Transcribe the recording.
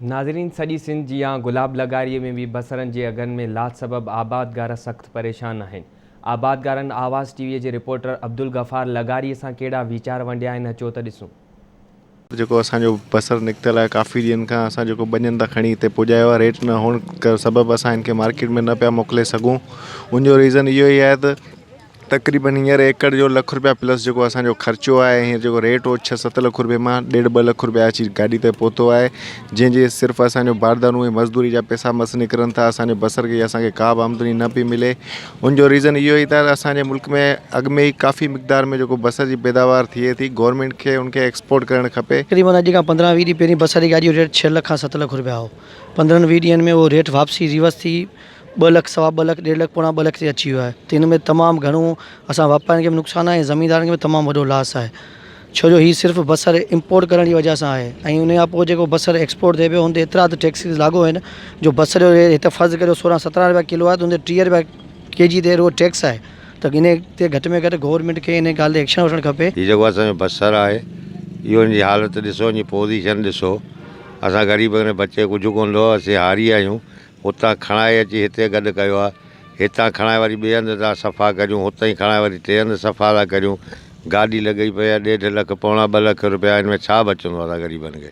नाज़रीन, सॼी सिंध जी या गुलाब लगारीअ में भी बसरनि जे अघनि में लात सबबि आबादगार सख़्तु परेशान आहिनि। आबादगारनि आवाज़ टीवीअ जे रिपोर्टर अब्दुल गफ़ार लगारीअ सां कहिड़ा वीचार वंडिया आहिनि, अचो त ॾिसूं। जेको असांजो बसर निकितल आहे काफ़ी ॾींहंनि खां असां जेको ॿ ॾींहंनि खणी हिते पुॼायो आहे, रेट न हुअण सबबि असां हिनखे मार्केट में न पिया मोकिले सघूं। उनजो रीज़न इहो ई आहे त तक़रीबन हींअर एकड़ जो ₹1 लख प्लस जेको असांजो ख़र्चो आहे, हींअर जेको रेट हो 6-7 लख रुपए मां ₹1.5-2 लख अची गाॾी ते पहुतो आहे, जंहिंजे सिर्फ़ु असांजो बारदानू ऐं मज़दूरी जा पैसा मस निकिरनि था। असांजे बसर खे असांखे का बि आमदनी न पई मिले। उनजो रीज़न इहो ई त असांजे मुल्क में अॻु में ई काफ़ी मिक़दार में जेको बसर जी पैदावार थिए थी, गवर्नमेंट खे उनखे एक्सपोर्ट करणु खपे। तक़रीबन अॼु खां 15-20 ॾींहं पहिरीं बसर जी गाॾी जो रेट 6 लख खां 7 लख रुपया हो। 15-20 ॾींहंनि में उहो रेट वापसी रिवर्स थी 2 लख, 2.25 लख, 1.5 लख, पौणा 2 लख ते अची वियो आहे। त हिन में तमामु घणो असां वापारियुनि खे बि नुक़सानु आहे ऐं ज़मीनदारनि खे बि तमामु वॾो लॉस आहे, छो जो हीअ सिर्फ़ु बसर इम्पोर्ट करण जी वजह सां आहे। ऐं उन खां पोइ जेको बसर एक्सपोर्ट थिए पियो, हुन एतिरा त टैक्सिस लागू आहिनि जो बसर जो रेट हिते फ़र्ज़ु करियो 16-17 रुपया किलो आहे, त हुन 30 रुपया केजी ते उहो टैक्स आहे। त इन ते घटि में घटि गवर्नमेंट खे इन ॻाल्हि ते एक्शन वठणु खपे। हीउ जेको असांजो बसर आहे, इहो हिन जी हालति ॾिसो, हिन जी पोज़ीशन ॾिसो। असां ग़रीब बचे कुझु कोन थो, असीं हारी आहियूं। हुतां खणाए अची हिते गॾु कयो आहे, हितां खणाए वरी ॿिए हंधि था सफ़ा करियूं, हुतां ई खणाए वरी टे हंधि सफ़ा था करियूं। गाॾी लॻी पई आहे 1.5 लख, पौणा 2 लख रुपया, हिन में छा बचंदो आहे ग़रीबनि खे?